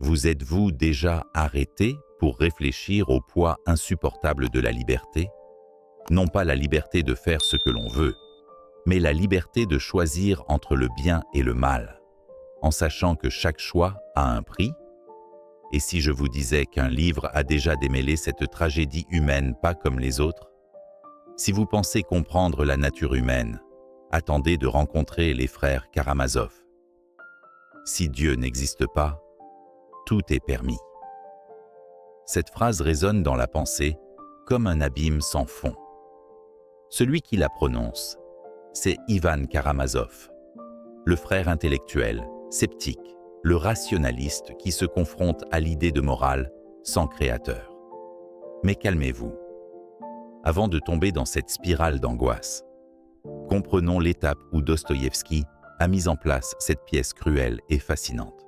Vous êtes-vous déjà arrêté pour réfléchir au poids insupportable de la liberté? Non pas la liberté de faire ce que l'on veut, mais la liberté de choisir entre le bien et le mal, en sachant que chaque choix a un prix? Et si je vous disais qu'un livre a déjà démêlé cette tragédie humaine pas comme les autres? Si vous pensez comprendre la nature humaine, attendez de rencontrer les frères Karamazov. Si Dieu n'existe pas, tout est permis. Cette phrase résonne dans la pensée comme un abîme sans fond. Celui qui la prononce, c'est Ivan Karamazov, le frère intellectuel, sceptique, le rationaliste qui se confronte à l'idée de morale sans créateur. Mais calmez-vous. Avant de tomber dans cette spirale d'angoisse, comprenons l'étape où Dostoïevski a mis en place cette pièce cruelle et fascinante.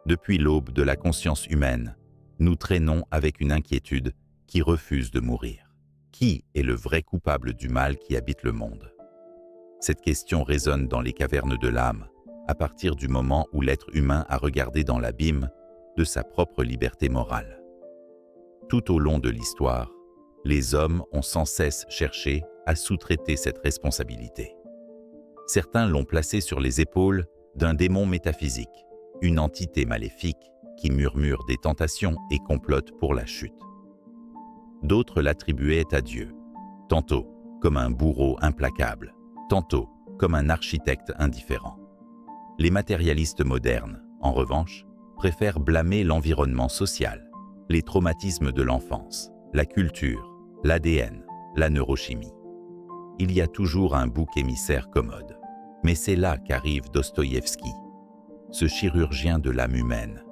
Depuis l'aube de la conscience humaine, nous traînons avec une inquiétude qui refuse de mourir. Qui est le vrai coupable du mal qui habite le monde? Cette question résonne dans les cavernes de l'âme, à partir du moment où l'être humain a regardé dans l'abîme de sa propre liberté morale. Tout au long de l'histoire, les hommes ont sans cesse cherché à sous-traiter cette responsabilité. Certains l'ont placée sur les épaules d'un démon métaphysique, une entité maléfique qui murmure des tentations et complote pour la chute. D'autres l'attribuaient à Dieu, tantôt comme un bourreau implacable, tantôt comme un architecte indifférent. Les matérialistes modernes, en revanche, préfèrent blâmer l'environnement social, les traumatismes de l'enfance, la culture, l'ADN, la neurochimie. Il y a toujours un bouc émissaire commode. Mais c'est là qu'arrive Dostoïevski, ce chirurgien de l'âme humaine,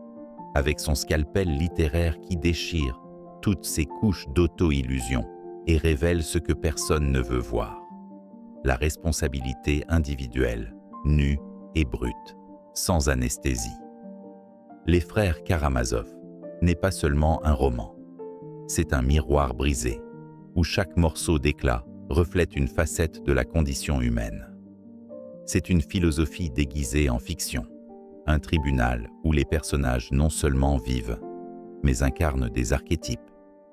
avec son scalpel littéraire qui déchire toutes ces couches d'auto-illusion et révèle ce que personne ne veut voir. La responsabilité individuelle, nue et brute, sans anesthésie. Les frères Karamazov n'est pas seulement un roman. C'est un miroir brisé, où chaque morceau d'éclat reflète une facette de la condition humaine. C'est une philosophie déguisée en fiction, un tribunal où les personnages non seulement vivent, mais incarnent des archétypes,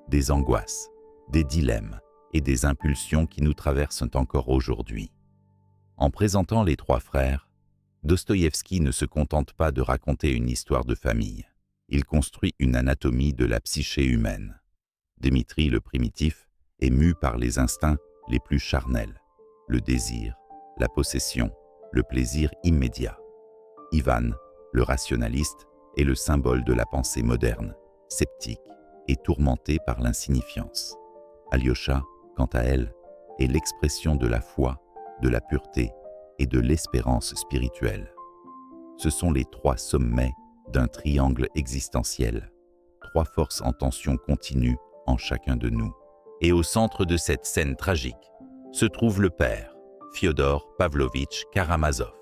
des angoisses, des dilemmes et des impulsions qui nous traversent encore aujourd'hui. En présentant les trois frères, Dostoïevski ne se contente pas de raconter une histoire de famille, il construit une anatomie de la psyché humaine. Dimitri le primitif est mu par les instincts les plus charnels, le désir, la possession, le plaisir immédiat. Ivan, le rationaliste, est le symbole de la pensée moderne, sceptique et tourmentée par l'insignifiance. Alyosha, quant à elle, est l'expression de la foi, de la pureté et de l'espérance spirituelle. Ce sont les trois sommets d'un triangle existentiel, trois forces en tension continue en chacun de nous. Et au centre de cette scène tragique se trouve le père, Fyodor Pavlovitch Karamazov,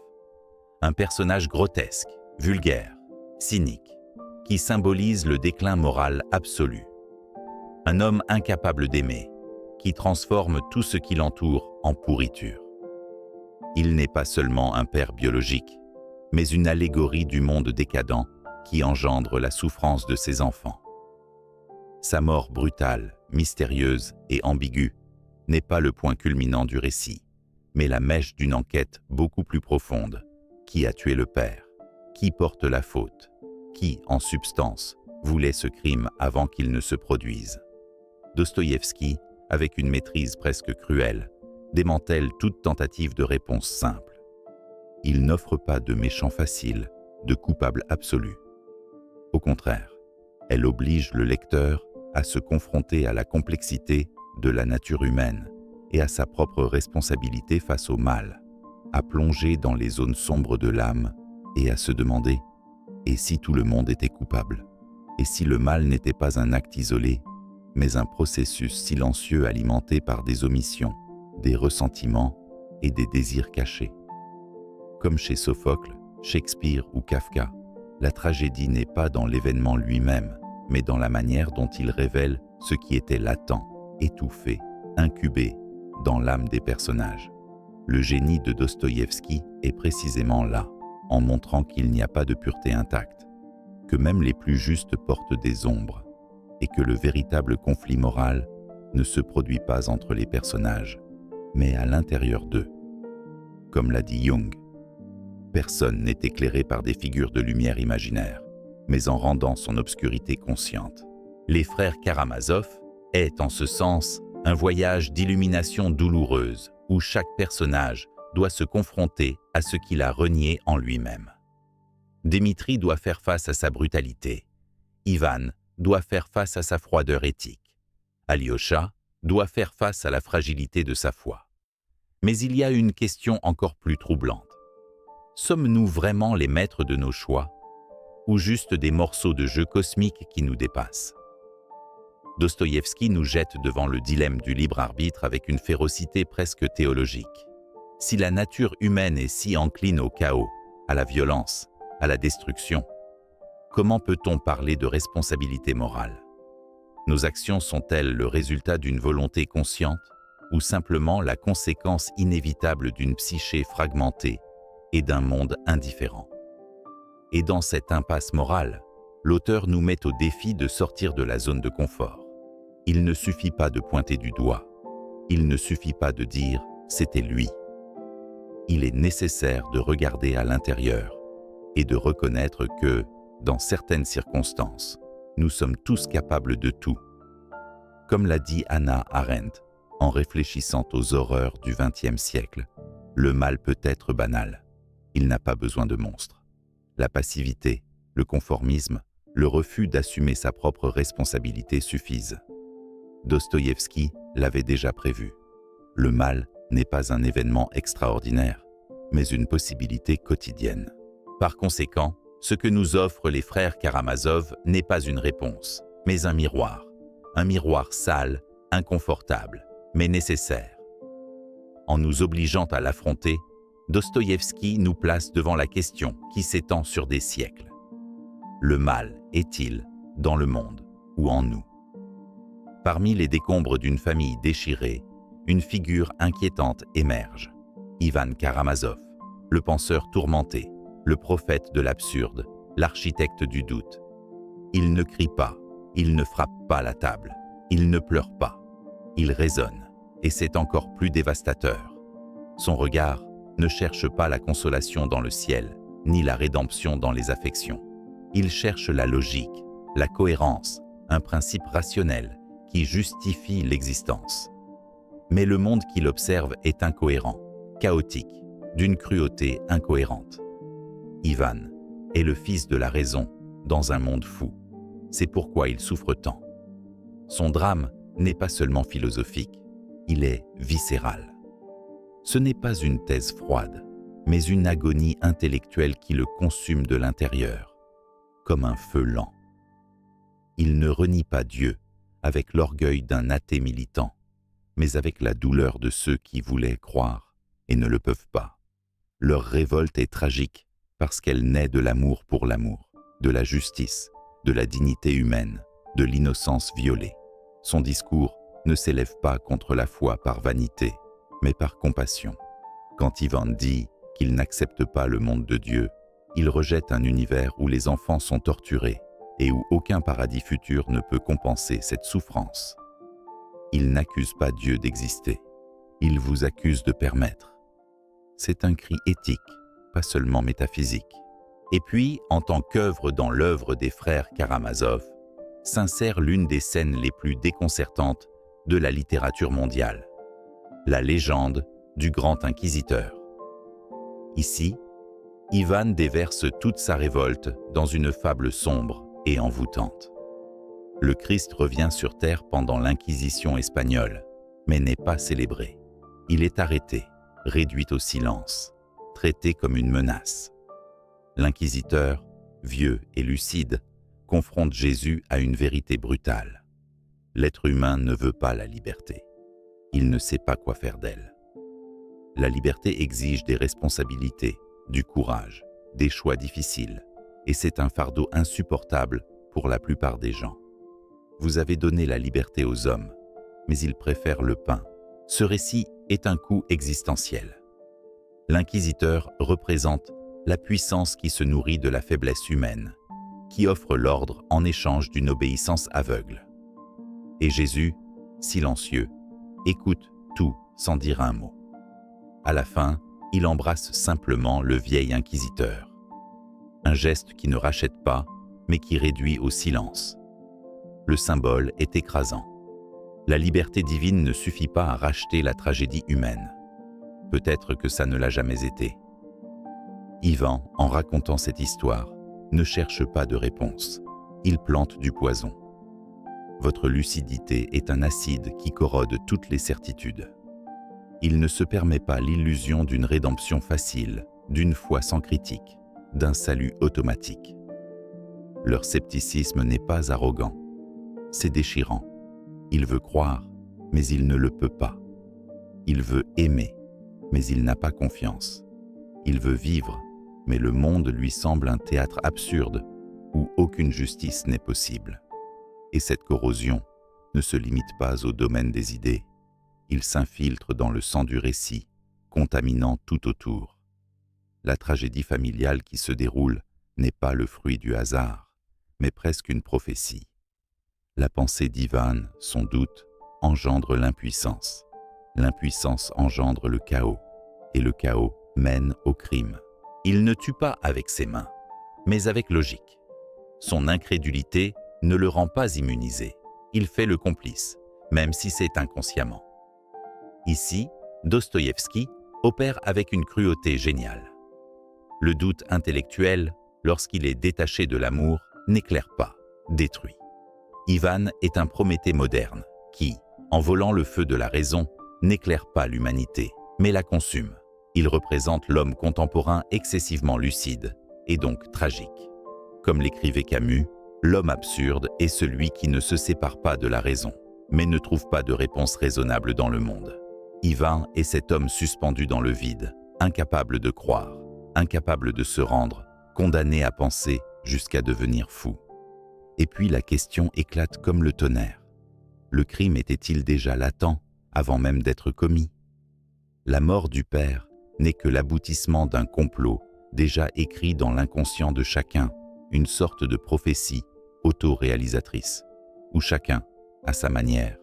un personnage grotesque, vulgaire, cynique, qui symbolise le déclin moral absolu. Un homme incapable d'aimer, qui transforme tout ce qui l'entoure en pourriture. Il n'est pas seulement un père biologique, mais une allégorie du monde décadent qui engendre la souffrance de ses enfants. Sa mort brutale, mystérieuse et ambiguë n'est pas le point culminant du récit, mais la mèche d'une enquête beaucoup plus profonde. Qui a tué le père? Qui porte la faute? Qui, en substance, voulait ce crime avant qu'il ne se produise? Dostoïevski, avec une maîtrise presque cruelle, démantèle toute tentative de réponse simple. Il n'offre pas de méchant facile, de coupable absolu. Au contraire, elle oblige le lecteur à se confronter à la complexité de la nature humaine et à sa propre responsabilité face au mal, à plonger dans les zones sombres de l'âme et à se demander « et si tout le monde était coupable? Et si le mal n'était pas un acte isolé, mais un processus silencieux alimenté par des omissions, des ressentiments et des désirs cachés ?» Comme chez Sophocle, Shakespeare ou Kafka, la tragédie n'est pas dans l'événement lui-même, mais dans la manière dont il révèle ce qui était latent, étouffé, incubé dans l'âme des personnages. Le génie de Dostoïevski est précisément là, en montrant qu'il n'y a pas de pureté intacte. que même les plus justes portent des ombres et que le véritable conflit moral ne se produit pas entre les personnages, mais à l'intérieur d'eux. Comme l'a dit Jung, personne n'est éclairé par des figures de lumière imaginaires, mais en rendant son obscurité consciente. Les frères Karamazov est, en ce sens, un voyage d'illumination douloureuse où chaque personnage doit se confronter à ce qu'il a renié en lui-même. Dimitri doit faire face à sa brutalité. Ivan doit faire face à sa froideur éthique. Alyosha doit faire face à la fragilité de sa foi. Mais il y a une question encore plus troublante. Sommes-nous vraiment les maîtres de nos choix, ou juste des morceaux de jeu cosmique qui nous dépassent? Dostoïevski nous jette devant le dilemme du libre arbitre avec une férocité presque théologique. Si la nature humaine est si encline au chaos, à la violence, à la destruction, comment peut-on parler de responsabilité morale? Nos actions sont-elles le résultat d'une volonté consciente ou simplement la conséquence inévitable d'une psyché fragmentée et d'un monde indifférent? Et dans cette impasse morale, l'auteur nous met au défi de sortir de la zone de confort. Il ne suffit pas de pointer du doigt. Il ne suffit pas de dire « c'était lui ». Il est nécessaire de regarder à l'intérieur et de reconnaître que, dans certaines circonstances, nous sommes tous capables de tout. Comme l'a dit Hannah Arendt, en réfléchissant aux horreurs du XXe siècle, le mal peut être banal. Il n'a pas besoin de monstres. La passivité, le conformisme, le refus d'assumer sa propre responsabilité suffisent. Dostoïevski l'avait déjà prévu. Le mal n'est pas un événement extraordinaire, mais une possibilité quotidienne. Par conséquent, ce que nous offrent les frères Karamazov n'est pas une réponse, mais un miroir sale, inconfortable, mais nécessaire. En nous obligeant à l'affronter, Dostoïevski nous place devant la question qui s'étend sur des siècles. Le mal est-il dans le monde ou en nous? Parmi les décombres d'une famille déchirée, une figure inquiétante émerge. Ivan Karamazov, le penseur tourmenté, le prophète de l'absurde, l'architecte du doute. Il ne crie pas, il ne frappe pas la table, il ne pleure pas. Il raisonne, et c'est encore plus dévastateur. Son regard ne cherche pas la consolation dans le ciel, ni la rédemption dans les affections. Il cherche la logique, la cohérence, un principe rationnel qui justifie l'existence. Mais le monde qu'il observe est incohérent, chaotique, d'une cruauté incohérente. Ivan est le fils de la raison dans un monde fou. C'est pourquoi il souffre tant. Son drame n'est pas seulement philosophique, il est viscéral. Ce n'est pas une thèse froide, mais une agonie intellectuelle qui le consume de l'intérieur, comme un feu lent. Il ne renie pas Dieu avec l'orgueil d'un athée militant, mais avec la douleur de ceux qui voulaient croire et ne le peuvent pas. Leur révolte est tragique parce qu'elle naît de l'amour pour l'amour, de la justice, de la dignité humaine, de l'innocence violée. Son discours ne s'élève pas contre la foi par vanité, mais par compassion. Quand Ivan dit qu'il n'accepte pas le monde de Dieu, il rejette un univers où les enfants sont torturés et où aucun paradis futur ne peut compenser cette souffrance. Il n'accuse pas Dieu d'exister, il vous accuse de permettre. C'est un cri éthique, pas seulement métaphysique. Et puis, en tant qu'œuvre dans l'œuvre des frères Karamazov, s'insère l'une des scènes les plus déconcertantes de la littérature mondiale, la légende du grand inquisiteur. Ici, Ivan déverse toute sa révolte dans une fable sombre et envoûtante. Le Christ revient sur terre pendant l'Inquisition espagnole, mais n'est pas célébré. Il est arrêté, réduit au silence, traité comme une menace. L'inquisiteur, vieux et lucide, confronte Jésus à une vérité brutale. L'être humain ne veut pas la liberté. Il ne sait pas quoi faire d'elle. La liberté exige des responsabilités, du courage, des choix difficiles, et c'est un fardeau insupportable pour la plupart des gens. Vous avez donné la liberté aux hommes, mais ils préfèrent le pain. Ce récit est un coup existentiel. L'inquisiteur représente la puissance qui se nourrit de la faiblesse humaine. qui offre l'ordre en échange d'une obéissance aveugle. Et Jésus, silencieux, écoute tout sans dire un mot. À la fin, il embrasse simplement le vieil inquisiteur. Un geste qui ne rachète pas, mais qui réduit au silence. Le symbole est écrasant. La liberté divine ne suffit pas à racheter la tragédie humaine. Peut-être que ça ne l'a jamais été. Ivan, en racontant cette histoire, ne cherche pas de réponse. Il plante du poison. Votre lucidité est un acide qui corrode toutes les certitudes. Il ne se permet pas l'illusion d'une rédemption facile, d'une foi sans critique, d'un salut automatique. Leur scepticisme n'est pas arrogant. C'est déchirant. Il veut croire, mais il ne le peut pas. Il veut aimer, mais il n'a pas confiance. Il veut vivre, mais le monde lui semble un théâtre absurde où aucune justice n'est possible. Et cette corrosion ne se limite pas au domaine des idées. Il s'infiltre dans le sang du récit, contaminant tout autour. La tragédie familiale qui se déroule n'est pas le fruit du hasard, mais presque une prophétie. La pensée d'Ivan, son doute, engendre l'impuissance. L'impuissance engendre le chaos, et le chaos mène au crime. Il ne tue pas avec ses mains, mais avec logique. Son incrédulité ne le rend pas immunisé. Il fait le complice, même si c'est inconsciemment. Ici, Dostoïevski opère avec une cruauté géniale. Le doute intellectuel, lorsqu'il est détaché de l'amour, n'éclaire pas, détruit. Ivan est un Prométhée moderne qui, en volant le feu de la raison, n'éclaire pas l'humanité, mais la consume. Il représente l'homme contemporain excessivement lucide et donc tragique. Comme l'écrivait Camus, l'homme absurde est celui qui ne se sépare pas de la raison, mais ne trouve pas de réponse raisonnable dans le monde. Ivan est cet homme suspendu dans le vide, incapable de croire, incapable de se rendre, condamné à penser jusqu'à devenir fou. Et puis la question éclate comme le tonnerre. Le crime était-il déjà latent, avant même d'être commis? La mort du père n'est que l'aboutissement d'un complot déjà écrit dans l'inconscient de chacun, une sorte de prophétie auto-réalisatrice, où chacun, à sa manière,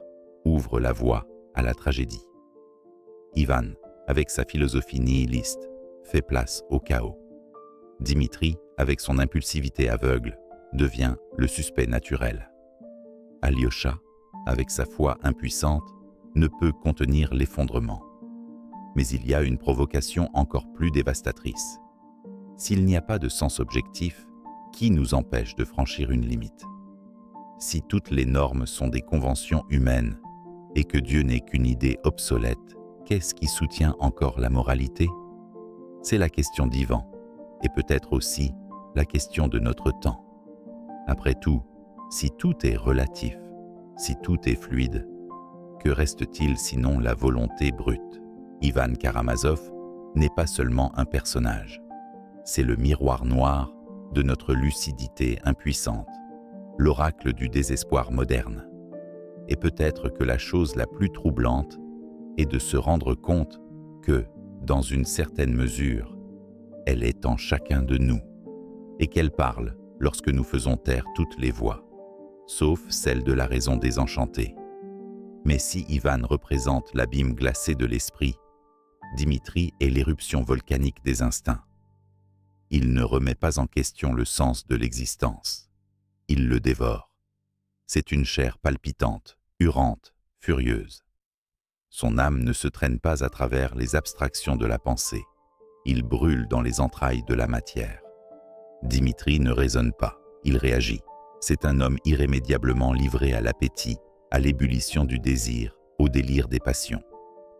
ouvre la voie à la tragédie. Ivan, avec sa philosophie nihiliste, fait place au chaos. Dimitri, avec son impulsivité aveugle, devient le suspect naturel. Alyosha, avec sa foi impuissante, ne peut contenir l'effondrement. Mais il y a une provocation encore plus dévastatrice. S'il n'y a pas de sens objectif, qui nous empêche de franchir une limite? Si toutes les normes sont des conventions humaines et que Dieu n'est qu'une idée obsolète, qu'est-ce qui soutient encore la moralité? C'est la question d'Ivan, et peut-être aussi la question de notre temps. Après tout, si tout est relatif, si tout est fluide, que reste-t-il sinon la volonté brute? Ivan Karamazov n'est pas seulement un personnage, c'est le miroir noir de notre lucidité impuissante, l'oracle du désespoir moderne. Et peut-être que la chose la plus troublante est de se rendre compte que, dans une certaine mesure, elle est en chacun de nous, et qu'elle parle lorsque nous faisons taire toutes les voix, sauf celle de la raison désenchantée. Mais si Ivan représente l'abîme glacé de l'esprit, Dimitri est l'éruption volcanique des instincts. Il ne remet pas en question le sens de l'existence. Il le dévore. C'est une chair palpitante, hurante, furieuse. Son âme ne se traîne pas à travers les abstractions de la pensée. Il brûle dans les entrailles de la matière. Dimitri ne raisonne pas, il réagit. C'est un homme irrémédiablement livré à l'appétit, à l'ébullition du désir, au délire des passions.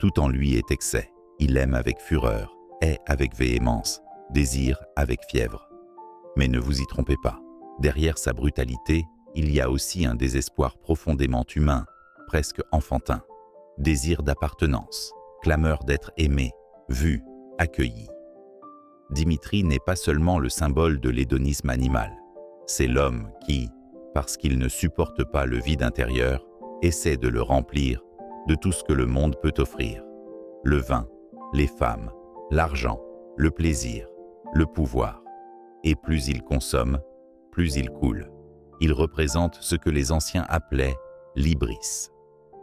Tout en lui est excès. Il aime avec fureur, hait avec véhémence, désire avec fièvre. Mais ne vous y trompez pas. Derrière sa brutalité, il y a aussi un désespoir profondément humain, presque enfantin. Désir d'appartenance, clameur d'être aimé, vu, accueilli. Dimitri n'est pas seulement le symbole de l'hédonisme animal. C'est l'homme qui, parce qu'il ne supporte pas le vide intérieur, essaie de le remplir de tout ce que le monde peut offrir. Le vin, les femmes, l'argent, le plaisir, le pouvoir. Et plus il consomme, plus il coule. Il représente ce que les anciens appelaient l'hybris,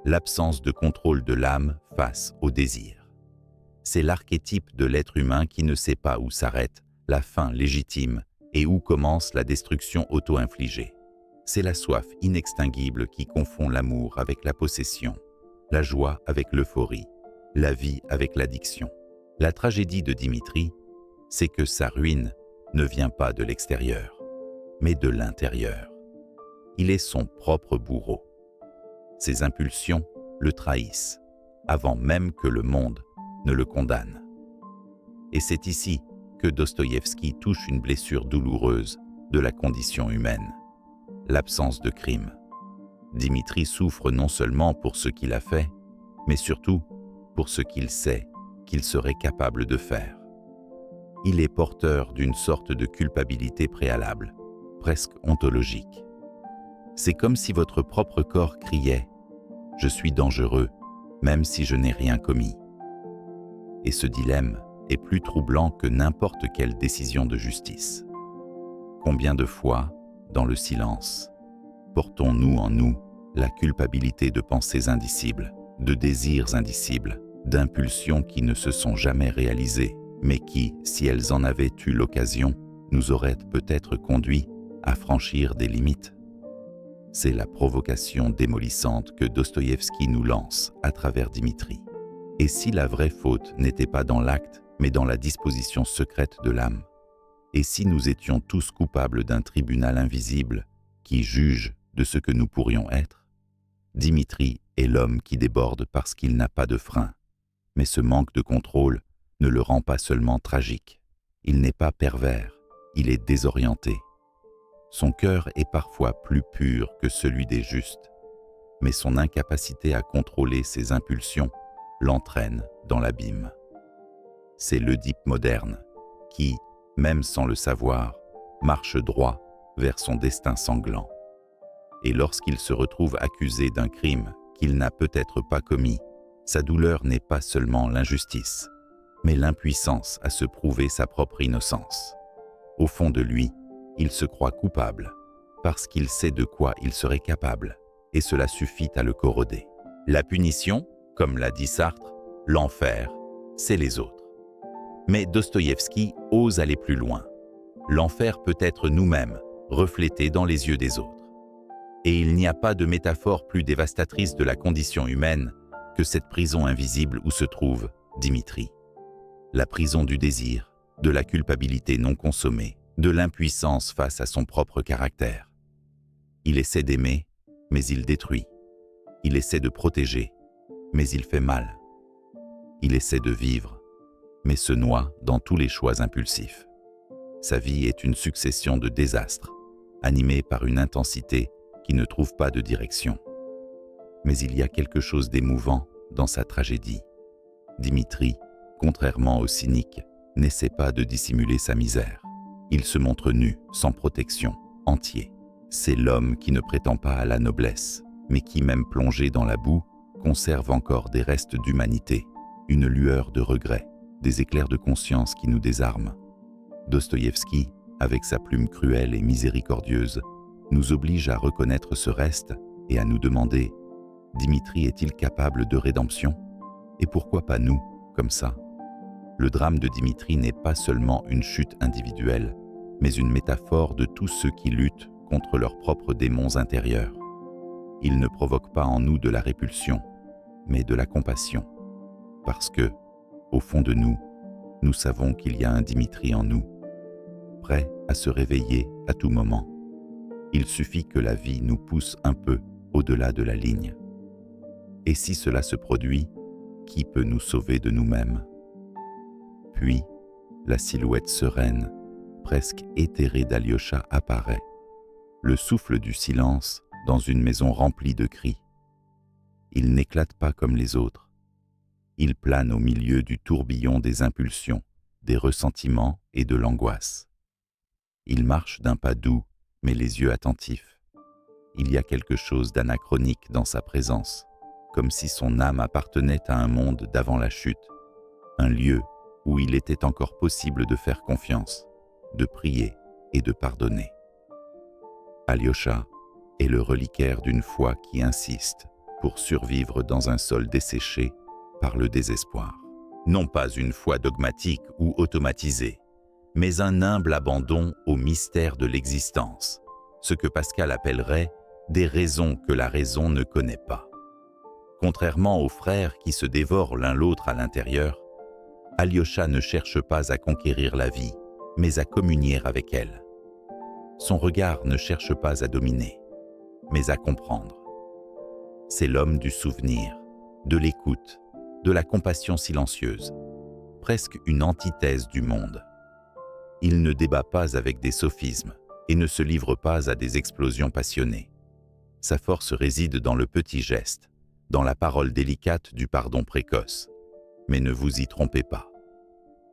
l'absence de contrôle de l'âme face au désir. C'est l'archétype de l'être humain qui ne sait pas où s'arrête la fin légitime et où commence la destruction auto-infligée. C'est la soif inextinguible qui confond l'amour avec la possession, la joie avec l'euphorie, la vie avec l'addiction. La tragédie de Dimitri, c'est que sa ruine ne vient pas de l'extérieur, mais de l'intérieur. Il est son propre bourreau. Ses impulsions le trahissent, avant même que le monde ne le condamne. Et c'est ici que Dostoïevski touche une blessure douloureuse de la condition humaine, l'absence de crime. Dimitri souffre non seulement pour ce qu'il a fait, mais surtout pour ce qu'il sait qu'il serait capable de faire. Il est porteur d'une sorte de culpabilité préalable, presque ontologique. C'est comme si votre propre corps criait « Je suis dangereux, même si je n'ai rien commis ». Et ce dilemme est plus troublant que n'importe quelle décision de justice. Combien de fois, dans le silence, portons-nous en nous la culpabilité de pensées indicibles, de désirs indicibles, d'impulsions qui ne se sont jamais réalisées, mais qui, si elles en avaient eu l'occasion, nous auraient peut-être conduits à franchir des limites. C'est la provocation démolissante que Dostoïevski nous lance à travers Dimitri. Et si la vraie faute n'était pas dans l'acte, mais dans la disposition secrète de l'âme? Et si nous étions tous coupables d'un tribunal invisible qui juge de ce que nous pourrions être? Dimitri est l'homme qui déborde parce qu'il n'a pas de frein. Mais ce manque de contrôle ne le rend pas seulement tragique. Il n'est pas pervers, il est désorienté. Son cœur est parfois plus pur que celui des justes, mais son incapacité à contrôler ses impulsions l'entraîne dans l'abîme. C'est l'Œdipe moderne qui, même sans le savoir, marche droit vers son destin sanglant. Et lorsqu'il se retrouve accusé d'un crime qu'il n'a peut-être pas commis, sa douleur n'est pas seulement l'injustice, mais l'impuissance à se prouver sa propre innocence. Au fond de lui, il se croit coupable, parce qu'il sait de quoi il serait capable, et cela suffit à le corroder. La punition, comme l'a dit Sartre, l'enfer, c'est les autres. Mais Dostoïevski ose aller plus loin. L'enfer peut être nous-mêmes, reflétés dans les yeux des autres. Et il n'y a pas de métaphore plus dévastatrice de la condition humaine que cette prison invisible où se trouve Dimitri. La prison du désir, de la culpabilité non consommée, de l'impuissance face à son propre caractère. Il essaie d'aimer, mais il détruit. Il essaie de protéger, mais il fait mal. Il essaie de vivre, mais se noie dans tous les choix impulsifs. Sa vie est une succession de désastres, animée par une intensité qui ne trouve pas de direction. Mais il y a quelque chose d'émouvant dans sa tragédie. Dimitri, contrairement au cynique, n'essaie pas de dissimuler sa misère. Il se montre nu, sans protection, entier. C'est l'homme qui ne prétend pas à la noblesse, mais qui, même plongé dans la boue, conserve encore des restes d'humanité, une lueur de regret, des éclairs de conscience qui nous désarment. Dostoïevski, avec sa plume cruelle et miséricordieuse, nous oblige à reconnaître ce reste et à nous demander « Dimitri est-il capable de rédemption? Et pourquoi pas nous, comme ça ?» Le drame de Dimitri n'est pas seulement une chute individuelle, mais une métaphore de tous ceux qui luttent contre leurs propres démons intérieurs. Il ne provoque pas en nous de la répulsion, mais de la compassion. Parce que, au fond de nous, nous savons qu'il y a un Dimitri en nous, prêt à se réveiller à tout moment. Il suffit que la vie nous pousse un peu au-delà de la ligne. Et si cela se produit, qui peut nous sauver de nous-mêmes? Puis, la silhouette sereine, presque éthérée d'Alyosha apparaît, le souffle du silence dans une maison remplie de cris. Il n'éclate pas comme les autres. Il plane au milieu du tourbillon des impulsions, des ressentiments et de l'angoisse. Il marche d'un pas doux, mais les yeux attentifs. Il y a quelque chose d'anachronique dans sa présence, comme si son âme appartenait à un monde d'avant la chute, un lieu où il était encore possible de faire confiance, de prier et de pardonner. Alyosha est le reliquaire d'une foi qui insiste pour survivre dans un sol desséché par le désespoir. Non pas une foi dogmatique ou automatisée, mais un humble abandon au mystère de l'existence, ce que Pascal appellerait des raisons que la raison ne connaît pas. Contrairement aux frères qui se dévorent l'un l'autre à l'intérieur, Alyosha ne cherche pas à conquérir la vie, mais à communier avec elle. Son regard ne cherche pas à dominer, mais à comprendre. C'est l'homme du souvenir, de l'écoute, de la compassion silencieuse, presque une antithèse du monde. Il ne débat pas avec des sophismes et ne se livre pas à des explosions passionnées. Sa force réside dans le petit geste, dans la parole délicate du pardon précoce. Mais ne vous y trompez pas.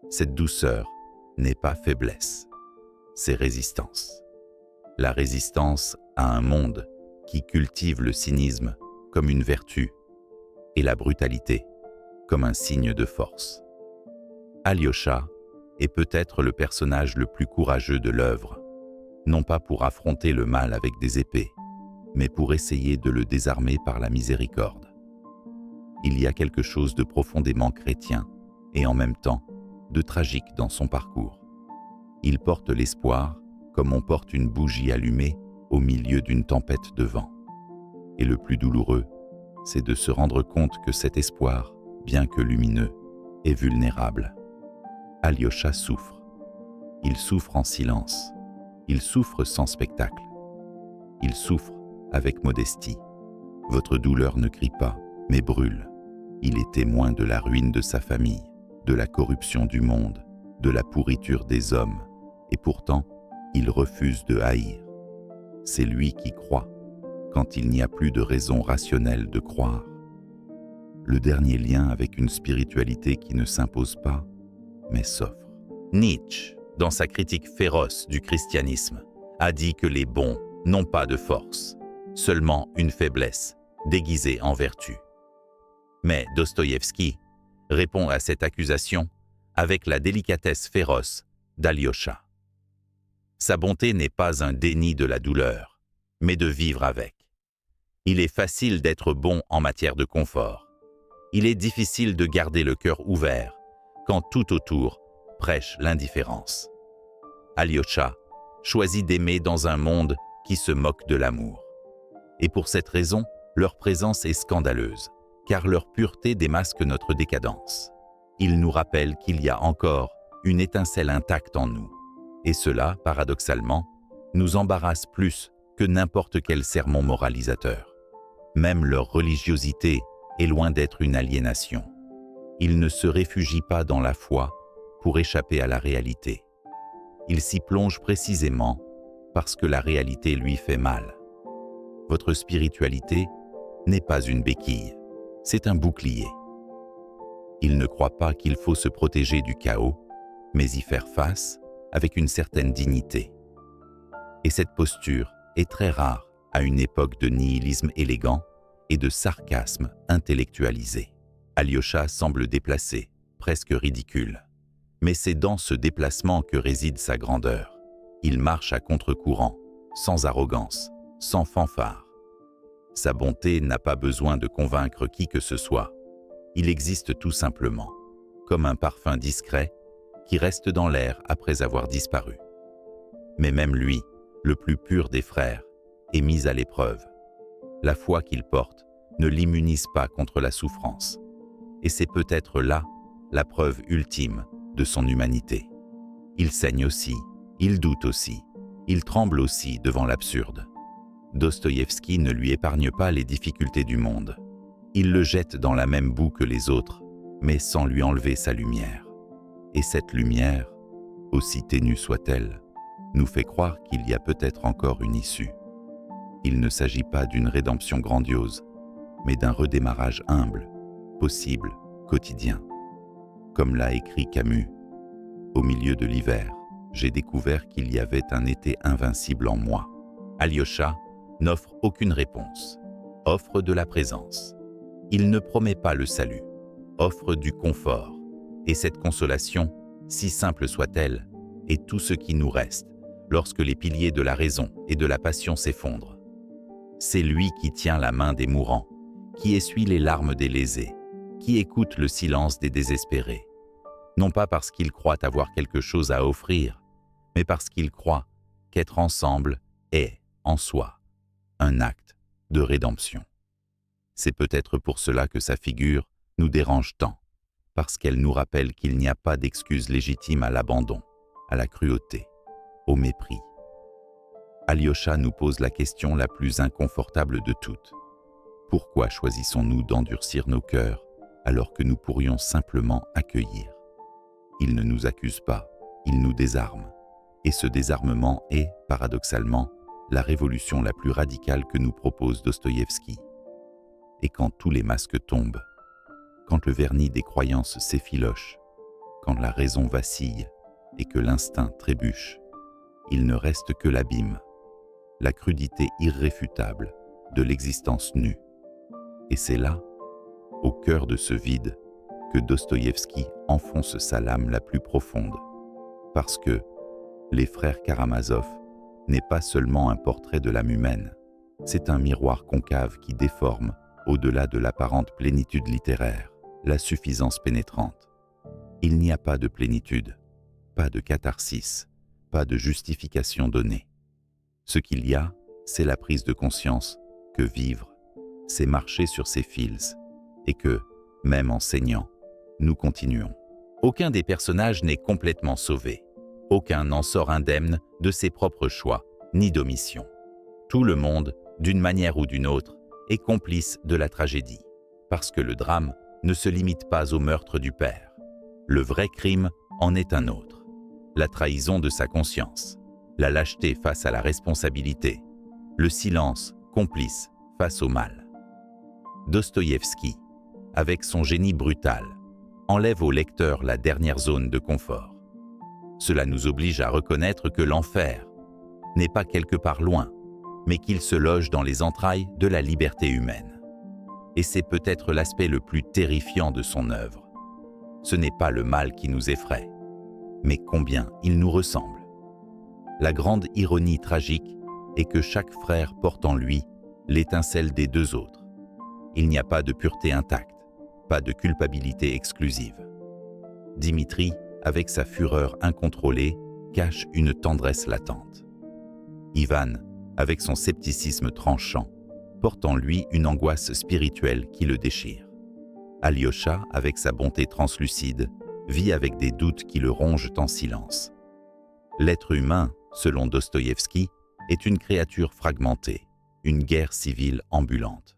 Cette douceur n'est pas faiblesse, c'est résistance. La résistance à un monde qui cultive le cynisme comme une vertu et la brutalité comme un signe de force. Alyosha est peut-être le personnage le plus courageux de l'œuvre, non pas pour affronter le mal avec des épées, mais pour essayer de le désarmer par la miséricorde. Il y a quelque chose de profondément chrétien et en même temps de tragique dans son parcours. Il porte l'espoir comme on porte une bougie allumée au milieu d'une tempête de vent. Et le plus douloureux, c'est de se rendre compte que cet espoir, bien que lumineux, est vulnérable. Alyosha souffre. Il souffre en silence. Il souffre sans spectacle. Il souffre avec modestie. Votre douleur ne crie pas, mais brûle. Il est témoin de la ruine de sa famille, de la corruption du monde, de la pourriture des hommes, et pourtant, il refuse de haïr. C'est lui qui croit, quand il n'y a plus de raison rationnelle de croire. Le dernier lien avec une spiritualité qui ne s'impose pas, mais s'offre. Nietzsche, dans sa critique féroce du christianisme, a dit que les bons n'ont pas de force, seulement une faiblesse déguisée en vertu. Mais Dostoïevski répond à cette accusation avec la délicatesse féroce d'Alyosha. Sa bonté n'est pas un déni de la douleur, mais de vivre avec. Il est facile d'être bon en matière de confort. Il est difficile de garder le cœur ouvert quand tout autour prêche l'indifférence. Alyosha choisit d'aimer dans un monde qui se moque de l'amour. Et pour cette raison, leur présence est scandaleuse, car leur pureté démasque notre décadence. Ils nous rappellent qu'il y a encore une étincelle intacte en nous. Et cela, paradoxalement, nous embarrasse plus que n'importe quel sermon moralisateur. Même leur religiosité est loin d'être une aliénation. Ils ne se réfugient pas dans la foi pour échapper à la réalité. Ils s'y plongent précisément parce que la réalité lui fait mal. Votre spiritualité n'est pas une béquille, c'est un bouclier. Ils ne croient pas qu'il faut se protéger du chaos, mais y faire face avec une certaine dignité. Et cette posture est très rare à une époque de nihilisme élégant et de sarcasme intellectualisé. Alyosha semble déplacé, presque ridicule. Mais c'est dans ce déplacement que réside sa grandeur. Il marche à contre-courant, sans arrogance, sans fanfare. Sa bonté n'a pas besoin de convaincre qui que ce soit. Il existe tout simplement, comme un parfum discret qui reste dans l'air après avoir disparu. Mais même lui, le plus pur des frères, est mis à l'épreuve. La foi qu'il porte ne l'immunise pas contre la souffrance. Et c'est peut-être là la preuve ultime de son humanité. Il saigne aussi, il doute aussi, il tremble aussi devant l'absurde. Dostoïevski ne lui épargne pas les difficultés du monde. Il le jette dans la même boue que les autres, mais sans lui enlever sa lumière. Et cette lumière, aussi ténue soit-elle, nous fait croire qu'il y a peut-être encore une issue. Il ne s'agit pas d'une rédemption grandiose, mais d'un redémarrage humble, possible, quotidien. Comme l'a écrit Camus, « Au milieu de l'hiver, j'ai découvert qu'il y avait un été invincible en moi. » Alyosha n'offre aucune réponse, offre de la présence. Il ne promet pas le salut, offre du confort. Et cette consolation, si simple soit-elle, est tout ce qui nous reste lorsque les piliers de la raison et de la passion s'effondrent. C'est lui qui tient la main des mourants, qui essuie les larmes des lésés, qui écoute le silence des désespérés, non pas parce qu'il croit avoir quelque chose à offrir, mais parce qu'il croit qu'être ensemble est, en soi, un acte de rédemption. C'est peut-être pour cela que sa figure nous dérange tant, parce qu'elle nous rappelle qu'il n'y a pas d'excuse légitime à l'abandon, à la cruauté, au mépris. Alyosha nous pose la question la plus inconfortable de toutes. Pourquoi choisissons-nous d'endurcir nos cœurs alors que nous pourrions simplement accueillir? Il ne nous accuse pas, il nous désarme. Et ce désarmement est, paradoxalement, la révolution la plus radicale que nous propose Dostoïevski. Et quand tous les masques tombent, quand le vernis des croyances s'effiloche, quand la raison vacille et que l'instinct trébuche, il ne reste que l'abîme, la crudité irréfutable de l'existence nue. Et c'est là, au cœur de ce vide, que Dostoïevski enfonce sa lame la plus profonde. Parce que Les frères Karamazov n'est pas seulement un portrait de l'âme humaine, c'est un miroir concave qui déforme, au-delà de l'apparente plénitude littéraire, la suffisance pénétrante. Il n'y a pas de plénitude, pas de catharsis, pas de justification donnée. Ce qu'il y a, c'est la prise de conscience que vivre, c'est marcher sur ses fils, et que, même en saignant, nous continuons. Aucun des personnages n'est complètement sauvé. Aucun n'en sort indemne de ses propres choix, ni d'omission. Tout le monde, d'une manière ou d'une autre, est complice de la tragédie, parce que le drame ne se limite pas au meurtre du père. Le vrai crime en est un autre. La trahison de sa conscience, la lâcheté face à la responsabilité, le silence complice face au mal. Dostoïevski, avec son génie brutal, enlève au lecteur la dernière zone de confort. Cela nous oblige à reconnaître que l'enfer n'est pas quelque part loin, mais qu'il se loge dans les entrailles de la liberté humaine. Et c'est peut-être l'aspect le plus terrifiant de son œuvre. Ce n'est pas le mal qui nous effraie, mais combien il nous ressemble. La grande ironie tragique est que chaque frère porte en lui l'étincelle des deux autres. Il n'y a pas de pureté intacte, pas de culpabilité exclusive. Dimitri, avec sa fureur incontrôlée, cache une tendresse latente. Ivan, avec son scepticisme tranchant, porte en lui une angoisse spirituelle qui le déchire. Alyosha, avec sa bonté translucide, vit avec des doutes qui le rongent en silence. L'être humain, selon Dostoïevski, est une créature fragmentée, une guerre civile ambulante.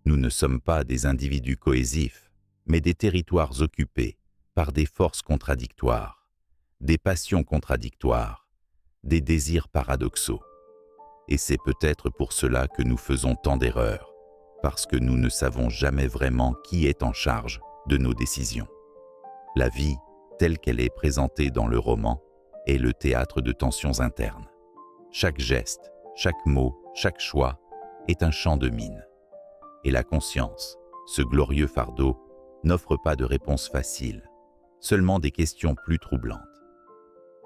Nous ne sommes pas des individus cohésifs, mais des territoires occupés par des forces contradictoires, des passions contradictoires, des désirs paradoxaux. Et c'est peut-être pour cela que nous faisons tant d'erreurs, parce que nous ne savons jamais vraiment qui est en charge de nos décisions. La vie, telle qu'elle est présentée dans le roman, est le théâtre de tensions internes. Chaque geste, chaque mot, chaque choix est un champ de mine. Et la conscience, ce glorieux fardeau, n'offre pas de réponse facile, seulement des questions plus troublantes.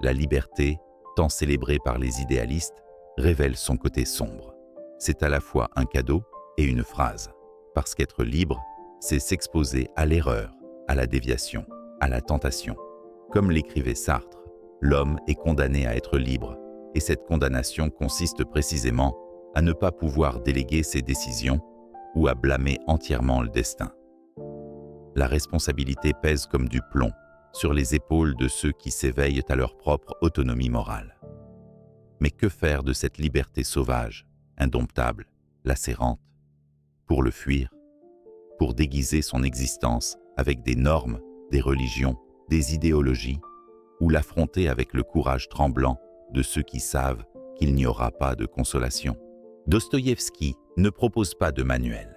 La liberté, tant célébrée par les idéalistes, révèle son côté sombre. C'est à la fois un cadeau et une phrase, parce qu'être libre, c'est s'exposer à l'erreur, à la déviation, à la tentation. Comme l'écrivait Sartre, l'homme est condamné à être libre, et cette condamnation consiste précisément à ne pas pouvoir déléguer ses décisions ou à blâmer entièrement le destin. La responsabilité pèse comme du plomb sur les épaules de ceux qui s'éveillent à leur propre autonomie morale. Mais que faire de cette liberté sauvage, indomptable, lacérante? Pour le fuir? Pour déguiser son existence avec des normes, des religions, des idéologies, ou l'affronter avec le courage tremblant de ceux qui savent qu'il n'y aura pas de consolation? Dostoïevski ne propose pas de manuel.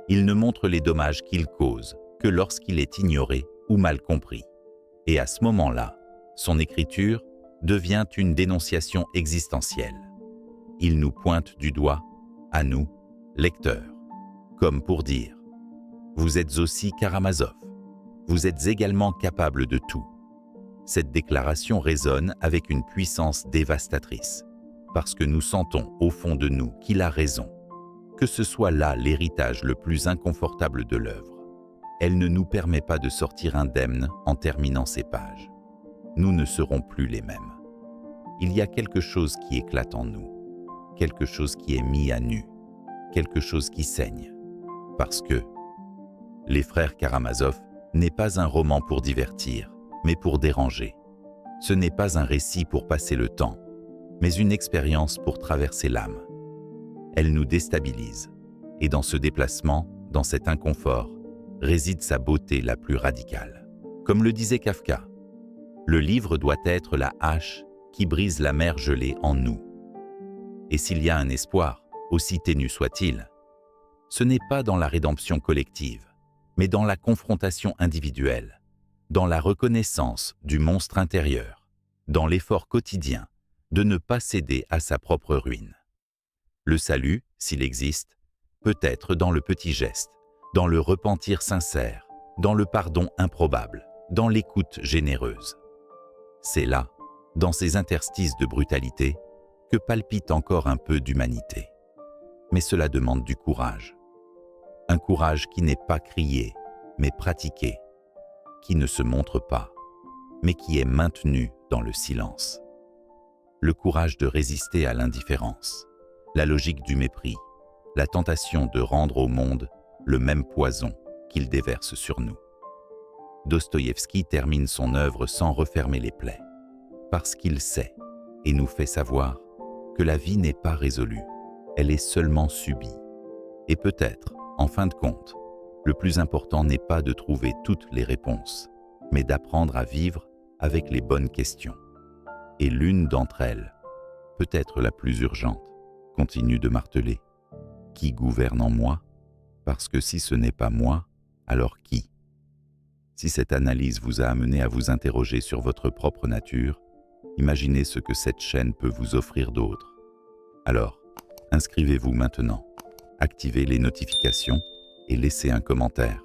Il ne montre les dommages qu'il cause que lorsqu'il est ignoré ou mal compris. Et à ce moment-là, son écriture devient une dénonciation existentielle. Il nous pointe du doigt, à nous, lecteurs, comme pour dire « Vous êtes aussi Karamazov, vous êtes également capable de tout. Cette déclaration résonne avec une puissance dévastatrice, parce que nous sentons au fond de nous qu'il a raison, que ce soit là l'héritage le plus inconfortable de l'œuvre. Elle ne nous permet pas de sortir indemnes en terminant ces pages. Nous ne serons plus les mêmes. Il y a quelque chose qui éclate en nous, quelque chose qui est mis à nu, quelque chose qui saigne. Parce que Les Frères Karamazov n'est pas un roman pour divertir, mais pour déranger. Ce n'est pas un récit pour passer le temps, mais une expérience pour traverser l'âme. Elle nous déstabilise, et dans ce déplacement, dans cet inconfort, réside sa beauté la plus radicale. Comme le disait Kafka, le livre doit être la hache qui brise la mer gelée en nous. Et s'il y a un espoir, aussi ténu soit-il, ce n'est pas dans la rédemption collective, mais dans la confrontation individuelle, dans la reconnaissance du monstre intérieur, dans l'effort quotidien de ne pas céder à sa propre ruine. Le salut, s'il existe, peut être dans le petit geste, dans le repentir sincère, dans le pardon improbable, dans l'écoute généreuse. C'est là, dans ces interstices de brutalité, que palpite encore un peu d'humanité. Mais cela demande du courage. Un courage qui n'est pas crié, mais pratiqué, qui ne se montre pas, mais qui est maintenu dans le silence. Le courage de résister à l'indifférence, la logique du mépris, la tentation de rendre au monde le même poison qu'il déverse sur nous. Dostoïevski termine son œuvre sans refermer les plaies, parce qu'il sait et nous fait savoir que la vie n'est pas résolue, elle est seulement subie. Et peut-être, en fin de compte, le plus important n'est pas de trouver toutes les réponses, mais d'apprendre à vivre avec les bonnes questions. Et l'une d'entre elles, peut-être la plus urgente, continue de marteler. Qui gouverne en moi? Parce que si ce n'est pas moi, alors qui? Si cette analyse vous a amené à vous interroger sur votre propre nature, imaginez ce que cette chaîne peut vous offrir d'autre. Alors, inscrivez-vous maintenant, activez les notifications et laissez un commentaire.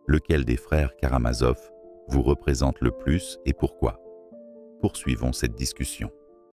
Lequel des frères Karamazov vous représente le plus et pourquoi? Poursuivons cette discussion.